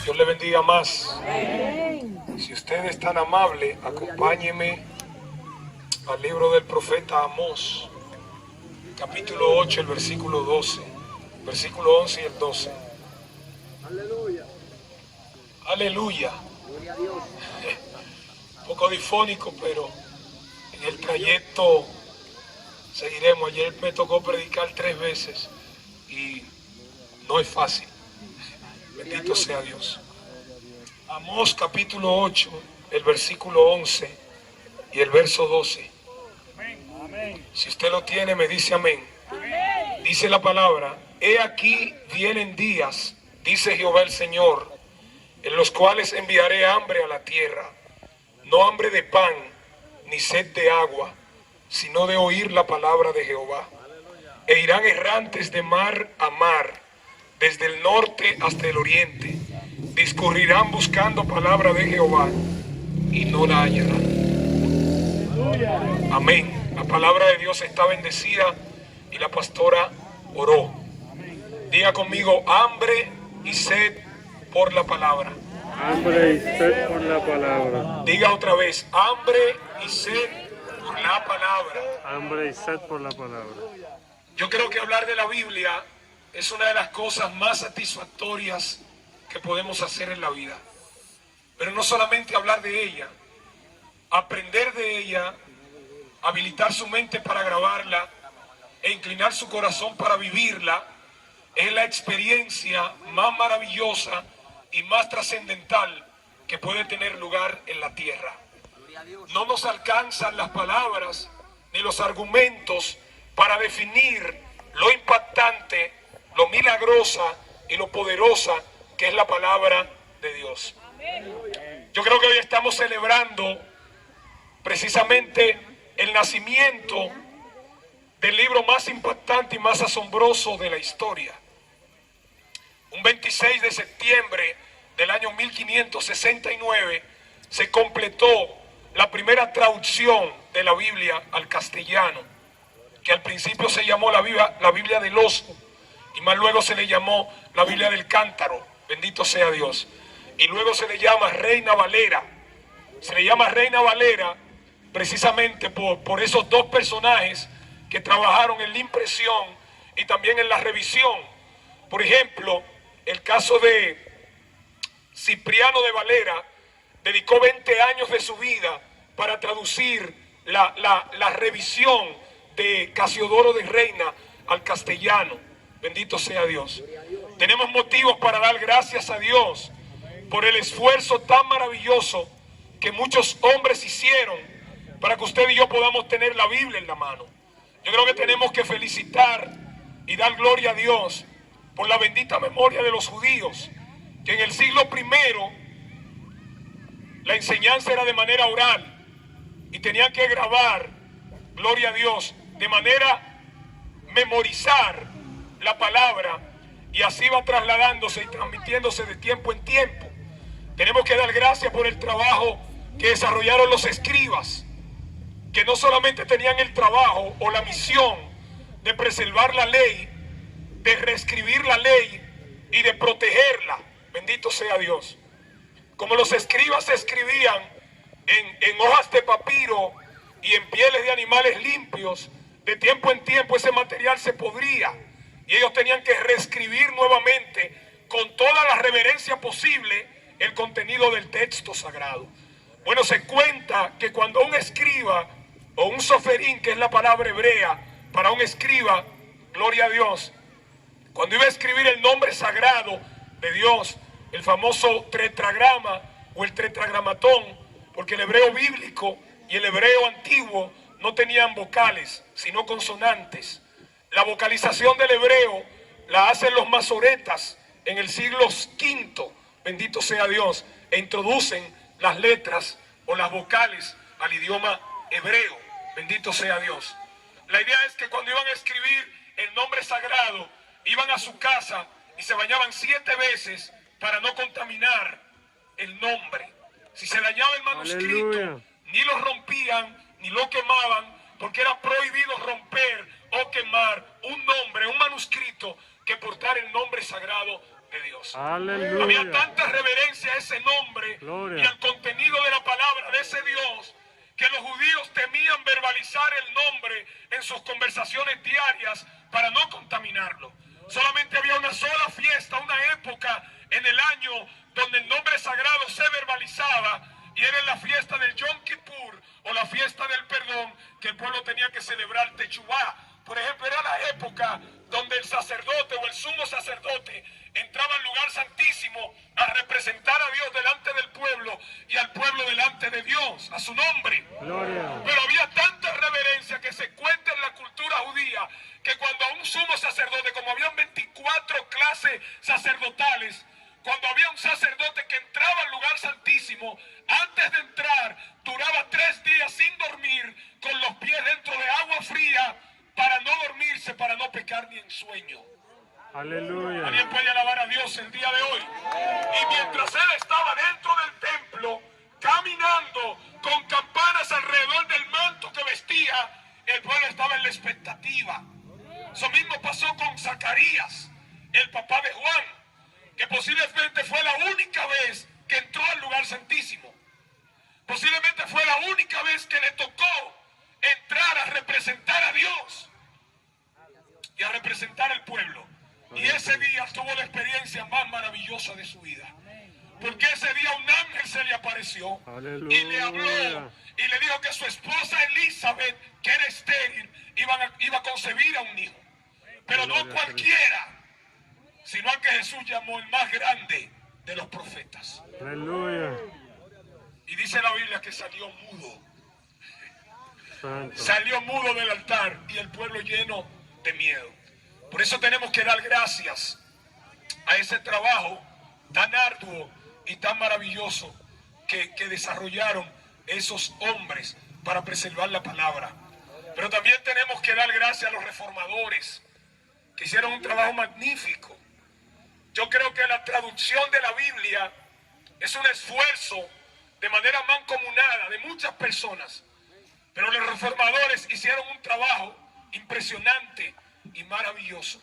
Dios le bendiga más. Si usted es tan amable, acompáñeme al libro del profeta Amós, capítulo 8, el versículo 12, versículo 11 y el 12. Aleluya. Aleluya. Gloria a Dios. Un poco difónico, pero en el trayecto seguiremos. Ayer me tocó predicar 3 veces y no es fácil. Bendito sea Dios. Amós capítulo 8, el versículo 11 y el verso 12. Si usted lo tiene, me dice amén. Dice la palabra: he aquí vienen días, dice Jehová el Señor, en los cuales enviaré hambre a la tierra, no hambre de pan, ni sed de agua, sino de oír la palabra de Jehová. E irán errantes de mar a mar, desde el norte hasta el oriente. Discurrirán buscando palabra de Jehová y no la hallarán. Amén. La palabra de Dios está bendecida y la pastora oró. Diga conmigo: hambre y sed por la palabra. Hambre y sed por la palabra. Diga otra vez: hambre y sed por la palabra. Hambre y sed por la palabra. Yo creo que hablar de la Biblia es una de las cosas más satisfactorias que podemos hacer en la vida. Pero no solamente hablar de ella, aprender de ella, habilitar su mente para grabarla e inclinar su corazón para vivirla, es la experiencia más maravillosa y más trascendental que puede tener lugar en la tierra. No nos alcanzan las palabras ni los argumentos para definir lo impactante, lo milagrosa y lo poderosa que es la palabra de Dios. Yo creo que hoy estamos celebrando precisamente el nacimiento del libro más impactante y más asombroso de la historia. Un 26 de septiembre del año 1569 se completó la primera traducción de la Biblia al castellano, que al principio se llamó la Biblia del Oso, y más luego se le llamó la Biblia del Cántaro. Bendito sea Dios. Y luego se le llama Reina Valera. Se le llama Reina Valera precisamente por esos dos personajes que trabajaron en la impresión y también en la revisión. Por ejemplo, el caso de Cipriano de Valera dedicó 20 años de su vida para traducir la revisión de Casiodoro de Reina al castellano. Bendito sea Dios. Tenemos motivos para dar gracias a Dios por el esfuerzo tan maravilloso que muchos hombres hicieron para que usted y yo podamos tener la Biblia en la mano. Yo creo que tenemos que felicitar y dar gloria a Dios por la bendita memoria de los judíos, que en el siglo primero la enseñanza era de manera oral y tenían que grabar, gloria a Dios, de manera memorizar la palabra, y así va trasladándose y transmitiéndose de tiempo en tiempo. Tenemos que dar gracias por el trabajo que desarrollaron los escribas, que no solamente tenían el trabajo o la misión de preservar la ley, de reescribir la ley y de protegerla. Bendito sea Dios. Como los escribas escribían en hojas de papiro y en pieles de animales limpios, de tiempo en tiempo ese material se podría y ellos tenían que reescribir nuevamente con toda la reverencia posible el contenido del texto sagrado. Bueno, se cuenta que cuando un escriba o un soferín, que es la palabra hebrea para un escriba, gloria a Dios, cuando iba a escribir el nombre sagrado de Dios, el famoso tetragrama o el tetragramatón, porque el hebreo bíblico y el hebreo antiguo no tenían vocales, sino consonantes. La vocalización del hebreo la hacen los masoretas en el siglo V, bendito sea Dios, e introducen las letras o las vocales al idioma hebreo, bendito sea Dios. La idea es que cuando iban a escribir el nombre sagrado, iban a su casa y se bañaban 7 veces para no contaminar el nombre. Si se dañaba el manuscrito, ¡Aleluya!, ni lo rompían, ni lo quemaban, porque era prohibido romper o quemar un nombre, un manuscrito que portar el nombre sagrado de Dios. Había Aleluya. tanta reverencia a ese nombre Gloria. y al contenido de la palabra de ese Dios que los judíos temían verbalizar el nombre en sus conversaciones diarias para no contaminarlo. Solamente había una sola fiesta, una época en el año donde el nombre sagrado se verbalizaba, y era en la fiesta del Yom Kippur o la fiesta del perdón, que el pueblo tenía que celebrar Techubá. Por ejemplo, era la época donde el sacerdote o el sumo sacerdote entraba al lugar santísimo a representar a Dios delante del pueblo y al pueblo delante de Dios, a su nombre. Gloria. Pero había tanta reverencia que se cuenta en la cultura judía que cuando a un sumo sacerdote, como habían 24 clases sacerdotales, cuando había un sacerdote que entraba al lugar santísimo, antes de entrar duraba 3 días sin dormir, con los pies dentro de agua fría, para no dormirse, para no pecar ni en sueño. Aleluya. Alguien puede alabar a Dios el día de hoy. Y mientras él estaba dentro del templo, caminando con campanas alrededor del manto que vestía, el pueblo estaba en la expectativa. Eso mismo pasó con Zacarías, el papá de Juan, que posiblemente fue la única vez que entró al lugar santísimo. Posiblemente fue la única vez que le tocó entrar a representar a Dios y a representar al pueblo. Y ese día tuvo la experiencia más maravillosa de su vida. Porque ese día un ángel se le apareció y le habló y le dijo que su esposa Elizabeth, que era estéril, iba a concebir a un hijo. Pero no cualquiera, sino al que Jesús llamó el más grande de los profetas. Aleluya. Y dice la Biblia que salió mudo. Santo. Salió mudo del altar y el pueblo lleno de miedo. Por eso tenemos que dar gracias a ese trabajo tan arduo y tan maravilloso que desarrollaron esos hombres para preservar la palabra. Pero también tenemos que dar gracias a los reformadores que hicieron un trabajo magnífico. Yo creo que la traducción de la Biblia es un esfuerzo de manera mancomunada de muchas personas. Pero los reformadores hicieron un trabajo impresionante y maravilloso.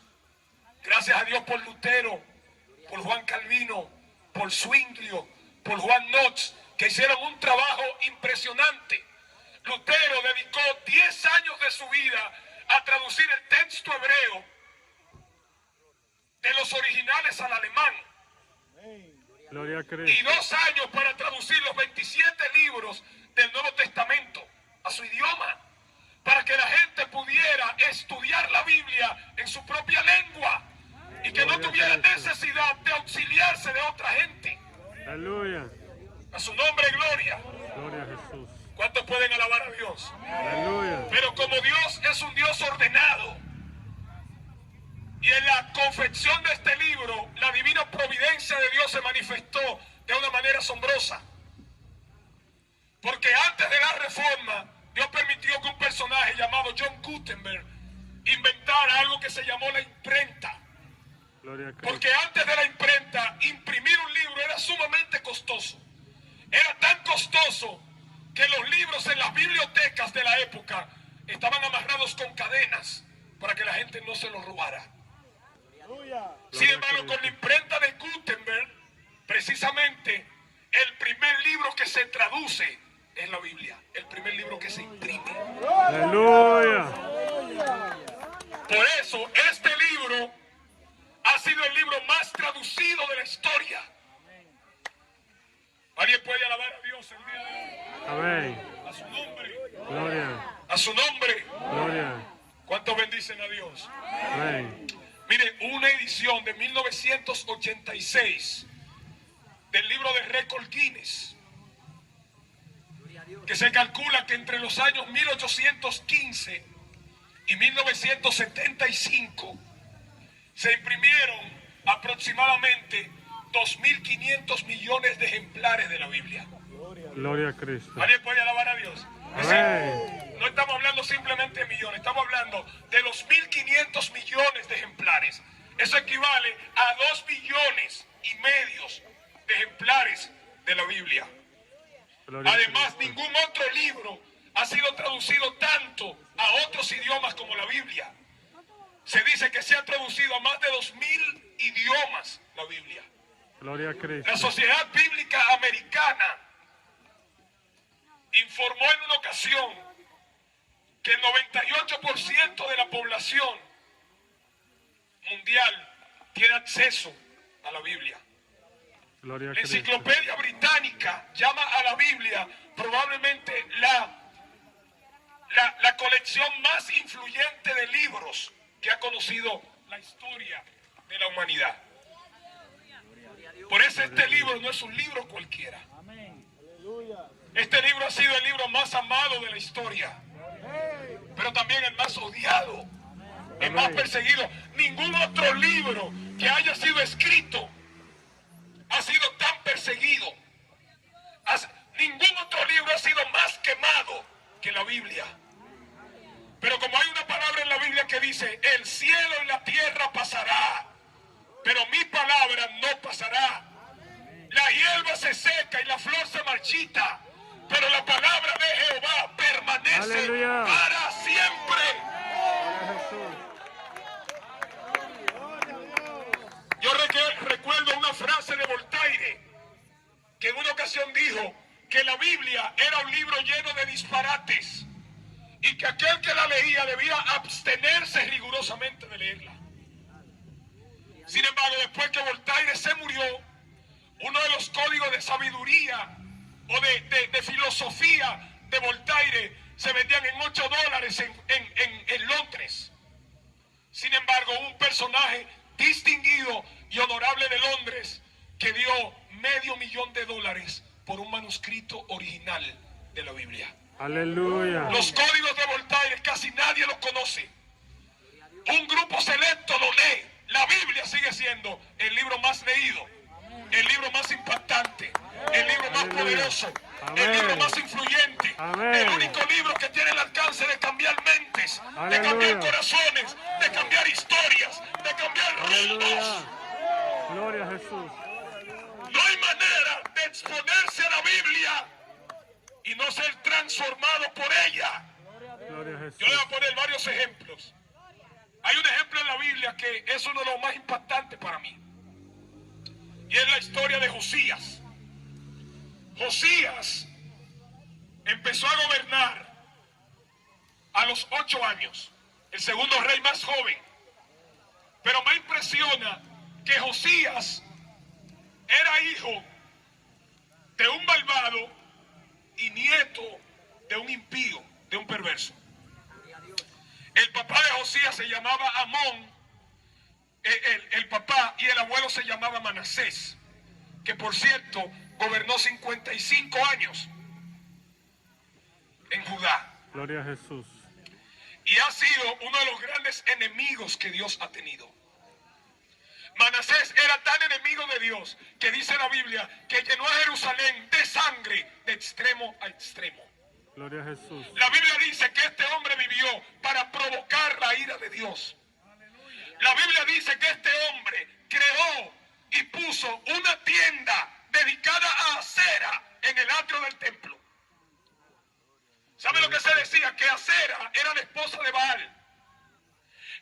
Gracias a Dios por Lutero, por Juan Calvino, por Zwinglio, por Juan Knox, que hicieron un trabajo impresionante. Lutero dedicó 10 años de su vida a traducir el texto hebreo de los originales al alemán. Gloria a Y Cristo. 2 años para traducir los 27 libros del Nuevo Testamento a su idioma, para que la gente pudiera estudiar la Biblia en su propia lengua y que no tuviera necesidad de auxiliarse de otra gente. Aleluya. A su nombre, gloria. Gloria a Jesús. ¿Cuántos pueden alabar a Dios? Aleluya. Pero como Dios es un Dios ordenado, y en la confección de este libro, la divina providencia de Dios se manifestó de una manera asombrosa. Porque antes de la reforma, Dios permitió que un personaje llamado John Gutenberg inventara algo que se llamó la imprenta. Gloria a Cristo. Porque antes de la imprenta, imprimir un libro era sumamente costoso. Era tan costoso que los libros en las bibliotecas de la época estaban amarrados con cadenas para que la gente no se los robara. Sin embargo, con la imprenta de Gutenberg, precisamente el primer libro que se traduce es la Biblia, el primer libro que se imprime. Aleluya. Por eso este libro ha sido el libro más traducido de la historia. ¿Alguien puede alabar a Dios el día de hoy? Amén. A su nombre. Gloria. A su nombre. Gloria. ¿Cuántos bendicen a Dios? Amén. Mire, una edición de 1986 del libro de récord Guinness, que se calcula que entre los años 1815 y 1975 se imprimieron aproximadamente 2.500 millones de ejemplares de la Biblia. Gloria a Cristo. ¿Alguien puede alabar a Dios? Es decir, Amén. no estamos hablando simplemente de millones, estamos hablando de los 1.500 millones de ejemplares. Eso equivale a 2,5 millones de ejemplares de la Biblia. Gloria a Además, Cristo. ningún otro libro ha sido traducido tanto a otros idiomas como la Biblia. Se dice que se ha traducido a más de 2000 idiomas la Biblia. Gloria a La Cristo. Sociedad Bíblica Americana informó en una ocasión que el 98% de la población mundial tiene acceso a la Biblia. Gloria a La Cristo. Enciclopedia Británica llama a la Biblia probablemente la colección más influyente de libros que ha conocido la historia de la humanidad. Por eso este libro no es un libro cualquiera. Este libro ha sido el libro más amado de la historia, pero también el más odiado, el más perseguido. Ningún otro libro que haya sido escrito ha sido tan perseguido. Ningún otro libro ha sido más quemado que la Biblia. Pero como hay una palabra en la Biblia que dice, el cielo y la tierra pasará, pero mi palabra no pasará. La hierba se seca y la flor se marchita, pero la palabra de Jehová permanece Aleluya. para siempre. Gloria a Jesús. Yo recuerdo una frase de Voltaire, que en una ocasión dijo que la Biblia era un libro lleno de disparates y que aquel que la leía debía abstenerse rigurosamente de leerla. Sin embargo, después que Voltaire se murió, uno de los códigos de sabiduría o de filosofía de Voltaire se vendían en $8 en Londres. Sin embargo, un personaje distinguido y honorable de Londres que dio $500,000 por un manuscrito original de la Biblia. Aleluya. Los códigos de Voltaire casi nadie los conoce. Un grupo selecto lo lee. La Biblia sigue siendo el libro más leído, el libro más impactante, el libro más poderoso, el libro más influyente, el único libro que tiene el alcance de cambiar mentes, de cambiar corazones, de cambiar historias, de cambiar rumbos. Gloria a Jesús. No hay manera de exponerse a la Biblia y no ser transformado por ella. Gloria a Yo Jesús. le voy a poner varios ejemplos. Hay un ejemplo en la Biblia que es uno de los más impactantes para mí. Y es la historia de Josías. Josías empezó a gobernar a los 8 años. El segundo rey más joven. Pero me impresiona que Josías era hijo de un malvado y nieto de un impío, de un perverso. El papá de Josías se llamaba Amón, el papá, y el abuelo se llamaba Manasés, que por cierto gobernó 55 años en Judá. Gloria a Jesús. Y ha sido uno de los grandes enemigos que Dios ha tenido. Manasés era tan enemigo de Dios que dice la Biblia que llenó a Jerusalén de sangre de extremo a extremo. Gloria a Jesús. La Biblia dice que este hombre vivió para provocar la ira de Dios. La Biblia dice que este hombre creó y puso una tienda dedicada a Acera en el atrio del templo. ¿Sabe lo que se decía? Que Acera era la esposa de Baal.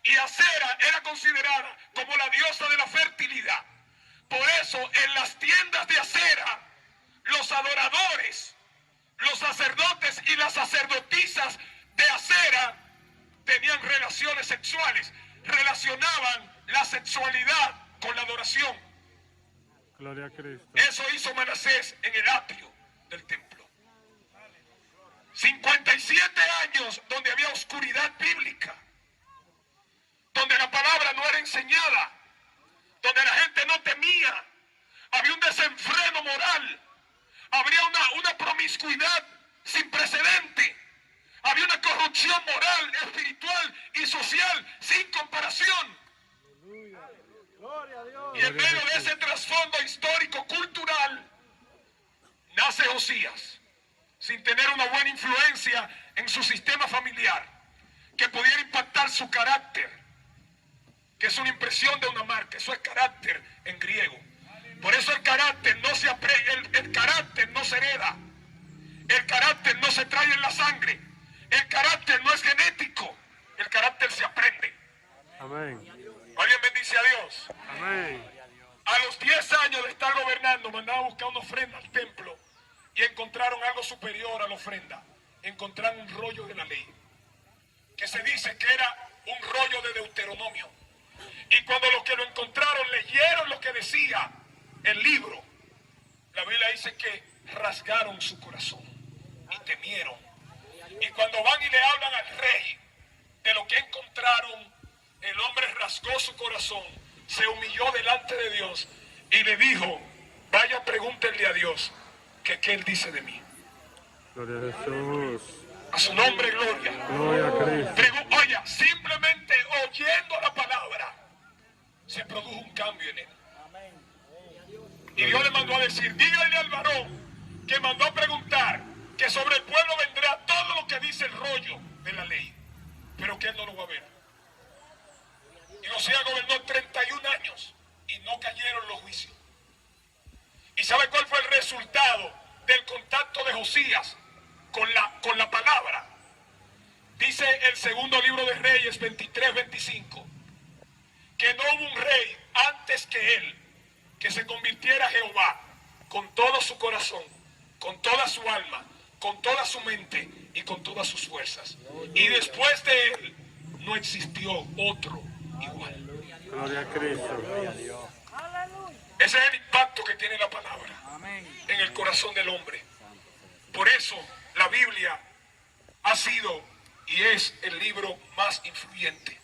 Y Acera era considerada como la diosa de la fertilidad. Por eso en las tiendas de Acera, los adoradores, los sacerdotes y las sacerdotisas de Acera tenían relaciones sexuales. Relacionaban la sexualidad con la adoración. Gloria a Cristo. Eso hizo Manasés en el atrio del templo. 57 años donde había oscuridad bíblica, donde la palabra no era enseñada, donde la gente no temía, había un desenfreno moral, habría una promiscuidad sin precedente, había una corrupción moral, espiritual y social sin comparación. Y en medio de ese trasfondo histórico cultural nace Josías, sin tener una buena influencia en su sistema familiar que pudiera impactar su carácter, que es una impresión de una marca. Eso es carácter en griego. Por eso el carácter no se aprende, el carácter no se hereda, el carácter no se trae en la sangre, el carácter no es genético, el carácter se aprende. Amén. ¿Alguien bendice a Dios? Amén. A los 10 años de estar gobernando, mandaban a buscar una ofrenda al templo y encontraron algo superior a la ofrenda. Encontraron un rollo de la ley, que se dice que era un rollo de Deuteronomio. Y cuando los que lo encontraron leyeron lo que decía el libro, la Biblia dice que rasgaron su corazón y temieron. Y cuando van y le hablan al rey de lo que encontraron, el hombre rasgó su corazón, se humilló delante de Dios y le dijo: vaya, pregúntenle a Dios que qué él dice de mí. Gloria a Jesús. A su nombre, gloria. Gloria a Cristo. Oye, simplemente oyendo la palabra se produjo un cambio en él. Y Dios le mandó a decir: dígale al varón que mandó a preguntar que sobre el pueblo vendrá todo lo que dice el rollo de la ley, pero que él no lo va a ver. Y Josías gobernó 31 años y no cayeron los juicios. ¿Y sabe cuál fue el resultado del contacto de Josías con la palabra? Dice el segundo libro de Reyes 23-25 que no hubo un rey antes que él que se convirtiera a Jehová con todo su corazón, con toda su alma, con toda su mente y con todas sus fuerzas. Y después de él no existió otro igual. Gloria a Cristo. Ese es el impacto que tiene la palabra en el corazón del hombre. Por eso la Biblia ha sido y es el libro más influyente.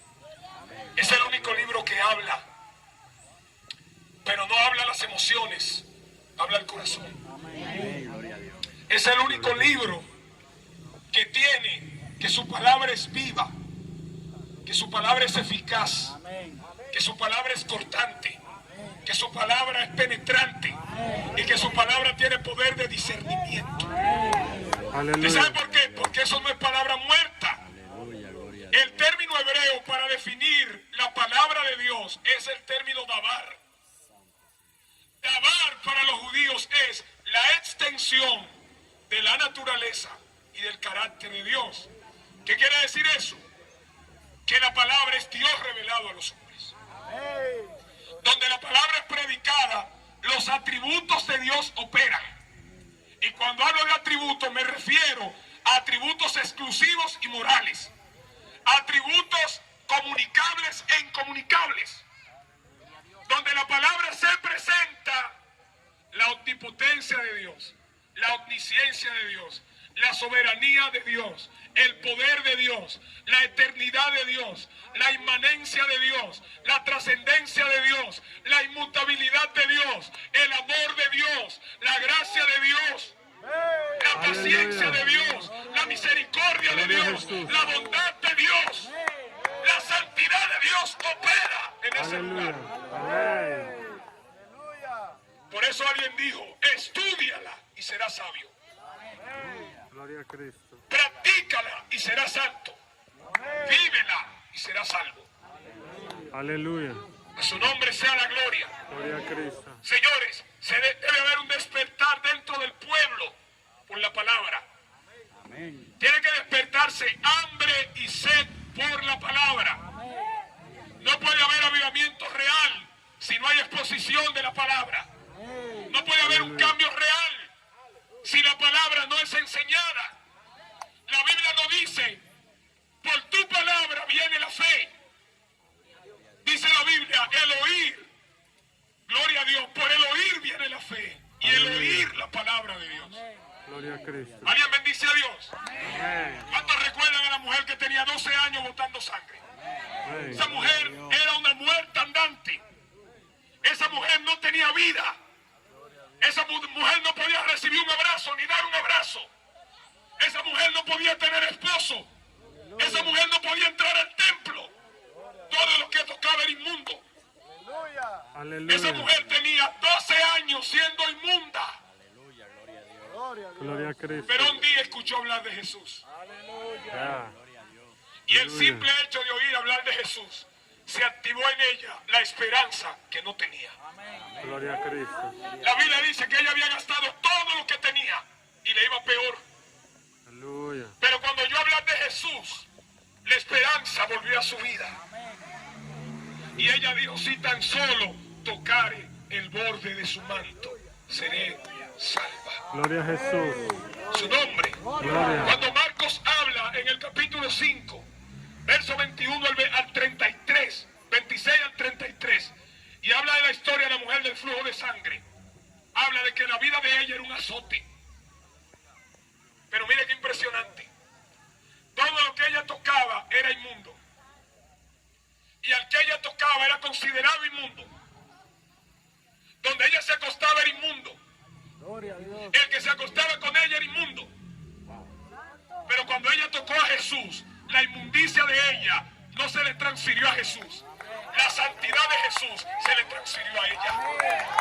Es el único libro que habla, pero no habla las emociones, habla el corazón. Es el único libro que tiene que su palabra es viva, que su palabra es eficaz, que su palabra es cortante, que su palabra es penetrante y que su palabra tiene poder de discernimiento. ¿Usted sabe por qué? Porque eso no es palabra muerta. El término hebreo para definir la palabra de Dios es el término dabar. Dabar para los judíos es la extensión de la naturaleza y del carácter de Dios. ¿Qué quiere decir eso? Que la palabra es Dios revelado a los hombres. Donde la palabra es predicada, los atributos de Dios operan. Y cuando hablo de atributos me refiero a atributos exclusivos y morales. Atributos comunicables e incomunicables. Donde la palabra se presenta la omnipotencia de Dios, la omnisciencia de Dios, la soberanía de Dios, el poder de Dios, la eternidad de Dios, la inmanencia de Dios, la trascendencia de Dios, la inmutabilidad de Dios, el amor de Dios, la gracia de Dios, la paciencia de Dios, la misericordia de Dios, la bondad de Dios, la santidad de Dios opera en ese lugar. Amén. Por eso alguien dijo: estúdiala y serás sabio. Gloria a Cristo. Practícala y serás santo. Vívela y serás salvo. Aleluya. A su nombre sea la gloria. Gloria a Cristo. Señores, debe haber un despertar dentro del pueblo por la palabra. Tiene que despertarse hambre y sed por la palabra. No puede haber avivamiento real si no hay exposición de la palabra. No puede haber un cambio real si la palabra no es enseñada. La Biblia no dice: por tu palabra viene la fe. Dice la Biblia: el oír. Gloria a Dios, por el oír viene la fe. Y el oír la palabra de Dios. Gloria a Cristo. ¿Alguien bendice a Dios? Amén. ¿Cuántos recuerdan a la mujer que tenía 12 años botando sangre? Amén. Esa mujer era una muerta andante. Esa mujer no tenía vida. Esa mujer no podía recibir un abrazo ni dar un abrazo. Esa mujer no podía tener esposo. Esa mujer no podía entrar al templo. Todo lo que tocaba era inmundo. Aleluya. Esa mujer tenía 12 años siendo inmunda. Gloria a Cristo. Pero un día escuchó hablar de Jesús. Ya. Y el simple hecho de oír hablar de Jesús se activó en ella la esperanza que no tenía. Gloria a Cristo. La Biblia dice que ella había gastado todo lo que tenía y le iba peor. Aleluya. Pero cuando oyó hablar de Jesús, la esperanza volvió a su vida. Y ella dijo, si tan solo tocare el borde de su manto, seré salva. Gloria a Jesús. Su nombre. Gloria. Cuando Marcos habla en el capítulo 5, verso 21 al 33, 26 al 33, y habla de la historia de la mujer del flujo de sangre, habla de que la vida de ella era un azote. Pero mire qué impresionante. Todo lo que ella tocaba era inmundo. Y al que ella tocaba era considerado inmundo. Donde ella se acostaba era inmundo. El que se acostaba con ella era inmundo. Pero cuando ella tocó a Jesús, la inmundicia de ella no se le transfirió a Jesús. La santidad de Jesús se le transfirió a ella.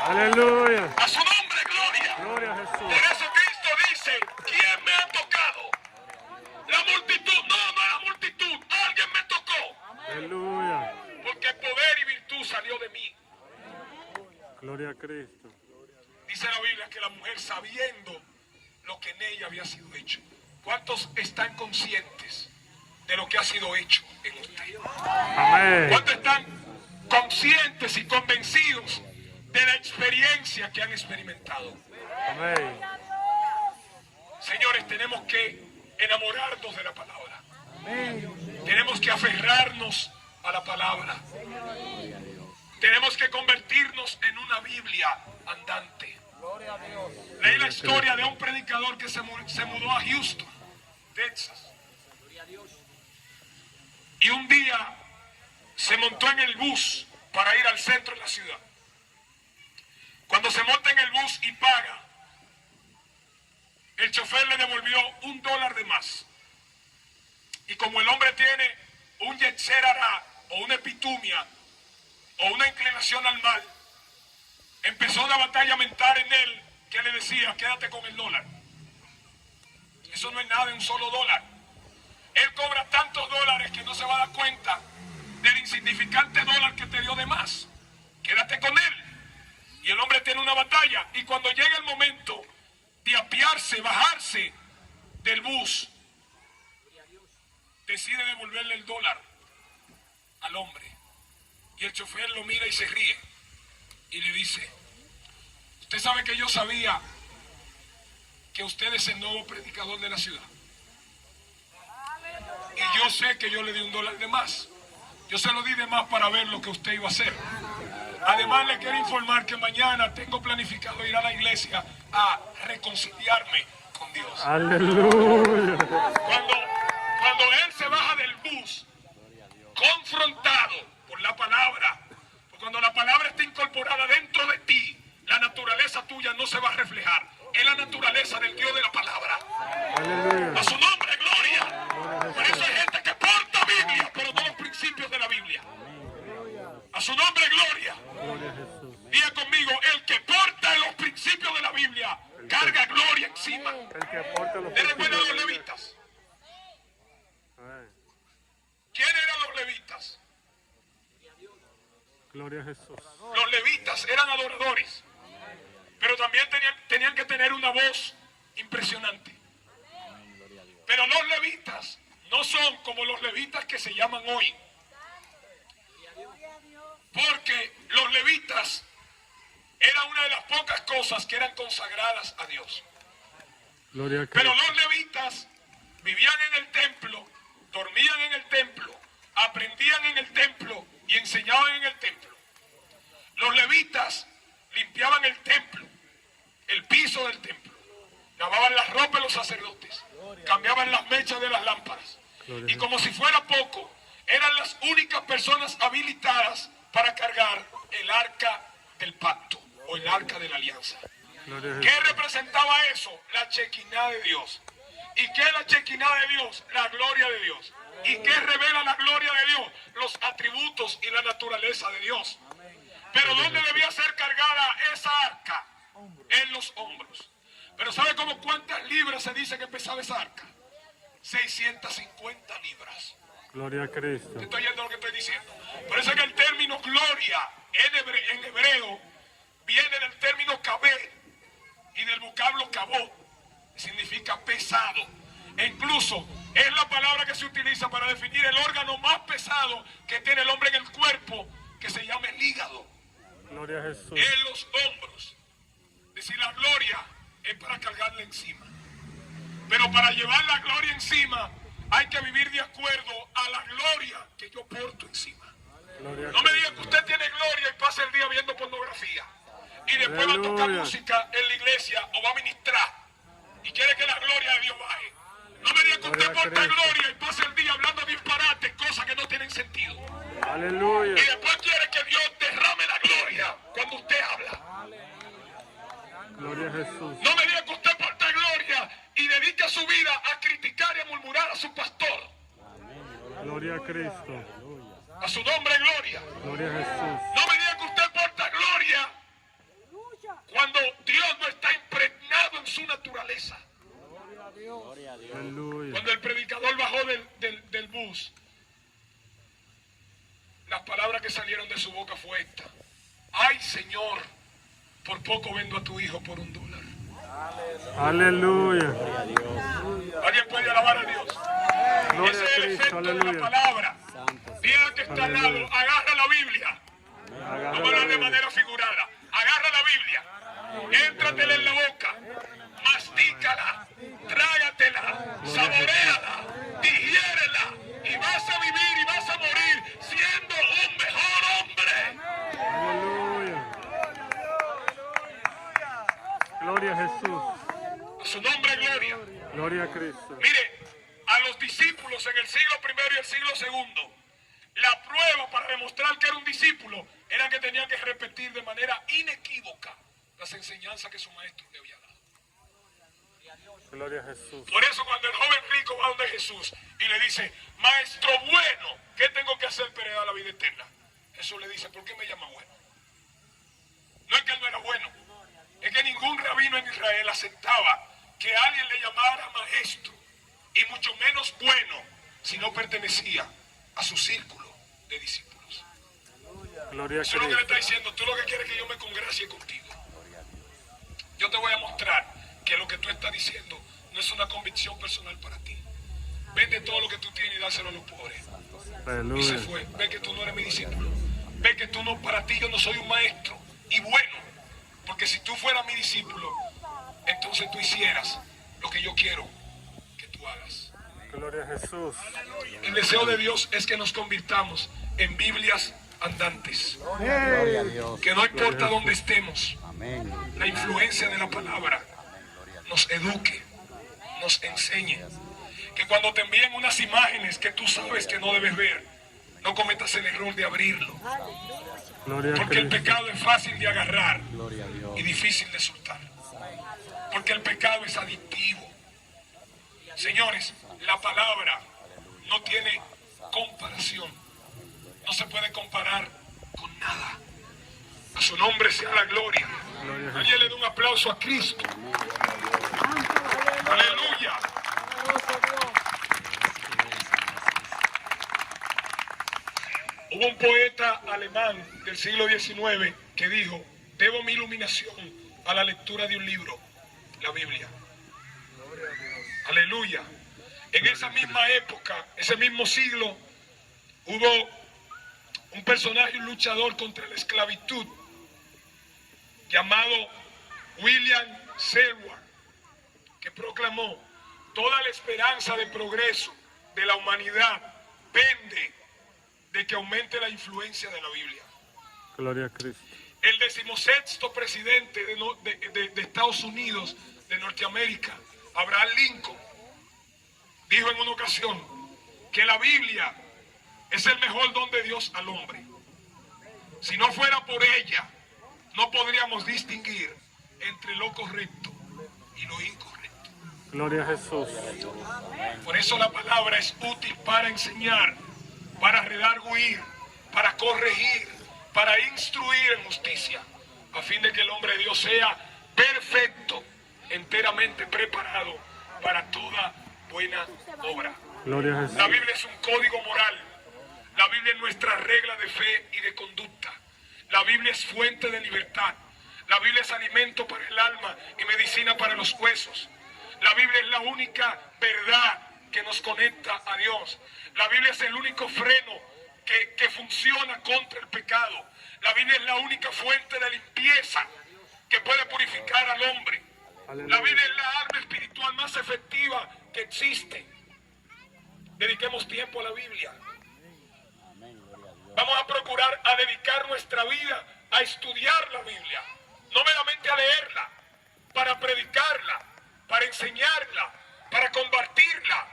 Aleluya. A su nombre, gloria. Gloria a Por Jesús. eso Cristo dice, ¿quién me ha tocado? La multitud. No la multitud. Alguien me tocó. Aleluya. Porque poder y virtud salió de mí. Gloria a Cristo. Dice la Biblia que la mujer, sabiendo lo que en ella había sido hecho. ¿Cuántos están conscientes de lo que ha sido hecho en usted? Amén. ¿Cuántos están conscientes y convencidos de la experiencia que han experimentado? Amén. Señores, tenemos que enamorarnos de la palabra. Tenemos que aferrarnos a la palabra. Tenemos que convertirnos en una Biblia andante. Leí la historia de un predicador que se mudó a Houston, Texas. Y un día se montó en el bus para ir al centro de la ciudad. Cuando se monta en el bus y paga, el chofer le devolvió $1 de más. Y como el hombre tiene un yetzer hará o una epitumia o una inclinación al mal, empezó una batalla mental en él que le decía, quédate con el dólar. Eso no es nada de un solo dólar. Él cobra tantos dólares que no se va a dar cuenta del insignificante dólar que te dio de más. Quédate con él. Y el hombre tiene una batalla. Y cuando llega el momento de apiarse, bajarse del bus, decide devolverle el dólar al hombre. Y el chofer lo mira y se ríe. Y le dice, usted sabe que yo sabía que usted es el nuevo predicador de la ciudad. Y yo sé que yo le di $1 de más. Yo se lo di de más para ver lo que usted iba a hacer. Además le quiero informar que mañana tengo planificado ir a la iglesia a reconciliarme con Dios. Aleluya. Cuando él se baja del bus, confrontado por la palabra, porque cuando la palabra está incorporada dentro de ti, la naturaleza tuya no se va a reflejar. Es la naturaleza del Dios de la palabra. Aleluya. A su nombre, gloria. Por eso hay gente que porta Biblia, pero no los principios de la Biblia. A su nombre, gloria. Gloria a Jesús. Diga conmigo, el que porta los principios de la Biblia, carga gloria encima. El que aporta los ¿Le recuerdan a los principios. levitas? Amén. ¿Quiénes eran los levitas? Gloria a Jesús. Los levitas eran adoradores, pero también tenían que tener una voz impresionante. Pero los levitas no son como los levitas que se llaman hoy. Porque los levitas eran una de las pocas cosas que eran consagradas a Dios. Gloria a Pero Cristo. los levitas vivían en el templo, dormían en el templo, aprendían en el templo y enseñaban en el templo. Los levitas limpiaban el templo, el piso del templo, lavaban las ropas de los sacerdotes, cambiaban las mechas de las lámparas. Y como si fuera poco, eran las únicas personas habilitadas para cargar el arca del pacto o el arca de la alianza. Gloria a ¿Qué Jesús. representaba eso? La chequiná de Dios. ¿Y qué es la chequiná de Dios? La gloria de Dios. ¿Y qué revela la gloria de Dios? Los atributos y la naturaleza de Dios. Pero ¿dónde debía ser cargada esa arca? En los hombros. Pero ¿sabe cómo cuántas libras se dice que pesaba esa arca? 650 libras. Gloria a Cristo. ¿Te estoy oyendo lo que estoy diciendo? Por eso es que el término gloria en hebreo viene del término kabé y del vocablo kabot, que significa pesado. E incluso es la palabra que se utiliza para definir el órgano más pesado que tiene el hombre en el cuerpo, que se llama el hígado, Gloria a Jesús. en los hombros. Es decir, la gloria es para cargarla encima. Pero para llevar la gloria encima hay que vivir de acuerdo a la gloria que yo porto encima. Gloria a No me Cristo. diga que usted tiene gloria y pasa el día viendo pornografía y después va a tocar Aleluya. música en la iglesia o va a ministrar y quiere que la gloria de Dios baje. No me diga que usted Gloria a porta Cristo. gloria y pasa el día hablando disparates, cosas que no tienen sentido. Aleluya. Y después quiere que Dios derrame la gloria cuando usted habla. Gloria a Jesús. No me diga que usted porta gloria y dedica su vida a criticar y a murmurar a su pastor. Gloria a Cristo. A su nombre, gloria. Gloria a Jesús. No me diga que usted porta gloria cuando Dios no está impregnado en su naturaleza. Aleluya. Cuando el predicador bajó del bus, las palabras que salieron de su boca fue esta: ay, Señor, por poco vendo a tu hijo por $1. Aleluya. ¿Alguien puede alabar a Dios? Gloria Ese a es el Cristo. efecto de la Aleluya. palabra. Dile que está al lado, Aleluya. agarra la Biblia. Agarra Vamos a la hablar de Biblia. manera figurada. Agarra la Biblia, éntratela en la boca, mastícala, trágatela, saboréala, digiérela y vas a vivir y vas a morir siendo un mejor hombre. Aleluya. Gloria a Jesús. A su nombre, gloria. Gloria a Cristo. Mire, a los discípulos en el siglo I y el siglo II, la prueba para demostrar que era un discípulo era que tenía que repetir de manera inequívoca las enseñanzas que su maestro le había dado. Gloria a Jesús. Por eso cuando el joven rico va donde Jesús y le dice: maestro bueno, ¿qué tengo que hacer para heredar la vida eterna? Jesús le dice: ¿por qué me llama bueno? No es que él no era bueno, es que ningún rabino en Israel aceptaba que alguien le llamara maestro, y mucho menos bueno, si no pertenecía a su círculo de discípulos. Gloria a Eso es lo que le está Cristo. diciendo: tú lo que quieres es que yo me congracie contigo. Yo te voy a mostrar que lo que tú estás diciendo no es una convicción personal para ti. Vende todo lo que tú tienes y dáselo a los pobres. Y se Aleluya. fue. Ve que tú no eres mi discípulo. Ve que tú no, para ti yo no soy un maestro. Y bueno, porque si tú fueras mi discípulo, entonces tú hicieras lo que yo quiero que tú hagas. Gloria a Jesús. El deseo de Dios es que nos convirtamos en Biblias andantes. Gloria a Dios. Que no importa dónde estemos, Amén. la influencia de la palabra nos eduque, nos enseñe. Que cuando te envíen unas imágenes que tú sabes que no debes ver, no cometas el error de abrirlo. Gloria a Porque el Cristo. pecado es fácil de agarrar Gloria a Dios. y difícil de soltar. Porque el pecado es adictivo. Señores, la palabra no tiene comparación. No se puede comparar con nada. A su nombre sea la gloria. Gloria a Alguien le da un aplauso a Cristo. Aleluya. Hubo un poeta alemán del siglo XIX que dijo: debo mi iluminación a la lectura de un libro, la Biblia. Aleluya. En esa misma época, ese mismo siglo, hubo un personaje, un luchador contra la esclavitud, llamado William Seward, que proclamó: toda la esperanza de progreso de la humanidad pende de que aumente la influencia de la Biblia. Gloria a Cristo. El 16º presidente de Estados Unidos, de Norteamérica, Abraham Lincoln, dijo en una ocasión que la Biblia es el mejor don de Dios al hombre. Si no fuera por ella, no podríamos distinguir entre lo correcto y lo incorrecto. Gloria a Jesús. Por eso la palabra es útil para enseñar, para redarguir, para corregir, para instruir en justicia, a fin de que el hombre de Dios sea perfecto, enteramente preparado para toda buena obra. Gloria a La Jesús. Biblia es un código moral. La Biblia es nuestra regla de fe y de conducta. La Biblia es fuente de libertad. La Biblia es alimento para el alma y medicina para los huesos. La Biblia es la única verdad que nos conecta a Dios. La Biblia es el único freno que funciona contra el pecado. La Biblia es la única fuente de limpieza que puede purificar al hombre. La Biblia es la arma espiritual más efectiva que existe. Dediquemos tiempo a la Biblia. Vamos a procurar a dedicar nuestra vida a estudiar la Biblia, no meramente a leerla, para predicarla, para enseñarla, para compartirla.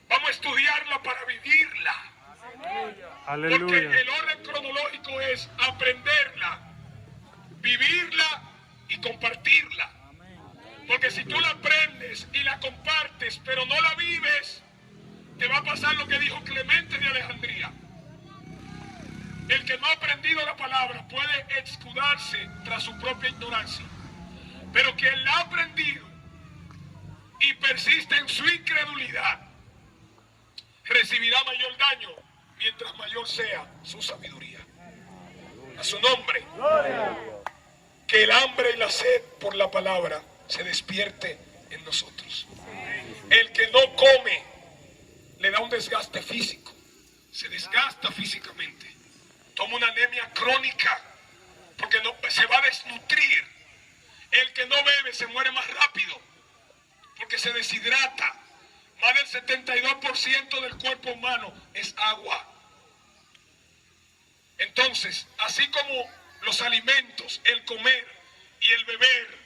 Vamos a estudiarla para vivirla. Aleluya. Porque el orden cronológico es aprenderla, vivirla y compartirla. Porque si tú la aprendes y la compartes, pero no la vives, te va a pasar lo que dijo Clemente de Alejandría. El que no ha aprendido la palabra puede escudarse tras su propia ignorancia. Pero quien la ha aprendido y persiste en su incredulidad, recibirá mayor daño mientras mayor sea su sabiduría. A su nombre. Que el hambre y la sed por la palabra se despierte en nosotros. El que no come le da un desgaste físico, se desgasta físicamente, toma una anemia crónica porque no, se va a desnutrir. El que no bebe se muere más rápido porque se deshidrata. Más del 72% del cuerpo humano es agua. Entonces, así como los alimentos, el comer y el beber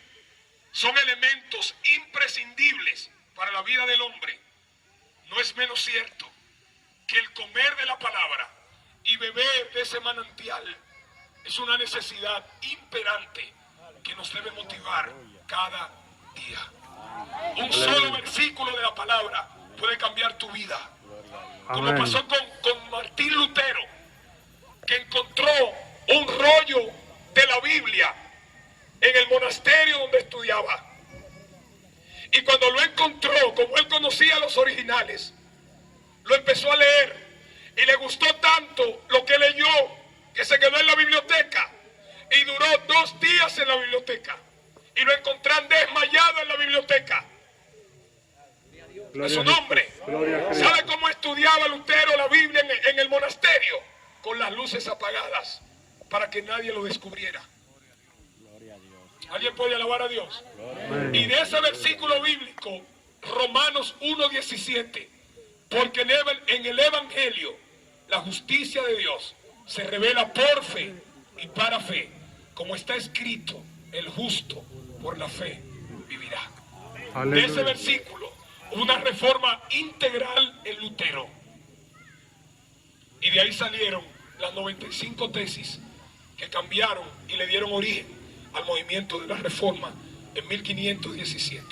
son elementos imprescindibles para la vida del hombre, no es menos cierto que el comer de la palabra y beber de ese manantial es una necesidad imperante que nos debe motivar cada día. Un solo versículo de la palabra puede cambiar tu vida. Como Amén. pasó con Martín Lutero, que encontró un rollo de la Biblia en el monasterio donde estudiaba. Y cuando lo encontró, como él conocía los originales, lo empezó a leer y le gustó tanto lo que leyó que se quedó en la biblioteca y duró 2 días en la biblioteca y lo encontraron desmayado en la biblioteca. A su nombre. ¿Sabe cómo estudiaba Lutero la Biblia en el monasterio? Con las luces apagadas para que nadie lo descubriera. ¿Alguien puede alabar a Dios? Y de ese versículo bíblico, Romanos 1:17, porque en el Evangelio la justicia de Dios se revela por fe y para fe, como está escrito, el justo por la fe vivirá. De ese versículo, una reforma integral en Lutero. Y de ahí salieron las 95 tesis que cambiaron y le dieron origen al movimiento de la Reforma en 1517.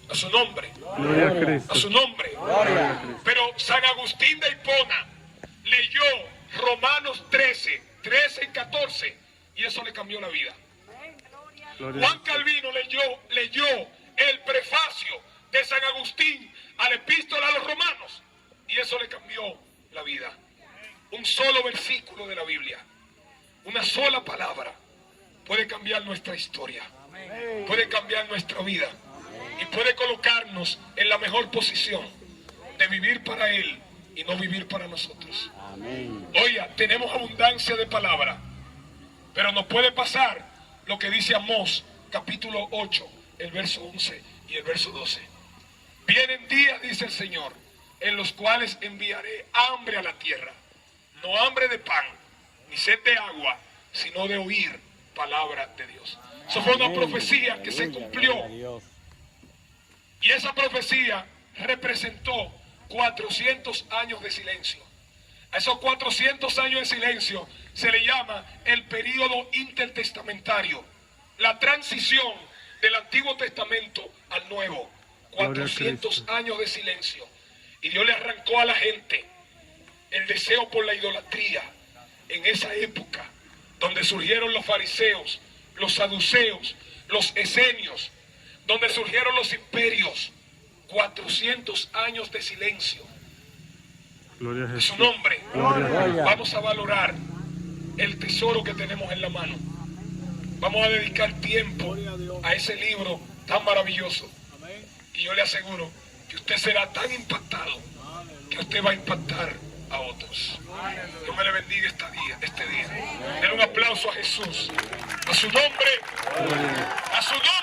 A su nombre. Gloria a Cristo. A su nombre. Pero San Agustín de Hipona leyó Romanos 13 y 14 y eso le cambió la vida. Juan Calvino leyó el prefacio de San Agustín a la epístola a los romanos y eso le cambió la vida. Un solo versículo de la Biblia, una sola palabra puede cambiar nuestra historia, puede cambiar nuestra vida y puede colocarnos en la mejor posición de vivir para Él y no vivir para nosotros. Oiga, tenemos abundancia de palabra, pero nos puede pasar lo que dice Amós capítulo 8, el verso 11 y el verso 12. Vienen días, dice el Señor, en los cuales enviaré hambre a la tierra, no hambre de pan, ni sed de agua, sino de oír palabra de Dios. Eso fue una profecía que se cumplió. Y esa profecía representó 400 años de silencio. A esos 400 años de silencio se le llama el período intertestamentario, la transición del Antiguo Testamento al Nuevo. 400 años de silencio. Y Dios le arrancó a la gente el deseo por la idolatría en esa época, donde surgieron los fariseos, los saduceos, los esenios, donde surgieron los imperios. 400 años de silencio. Gloria a En Jesús. su nombre. Gloria. Vamos a valorar el tesoro que tenemos en la mano. Vamos a dedicar tiempo a ese libro tan maravilloso. Y yo le aseguro que usted será tan impactado que usted va a impactar a otros. Dios me le bendiga este día. Den un aplauso a Jesús. A su nombre. A su nombre.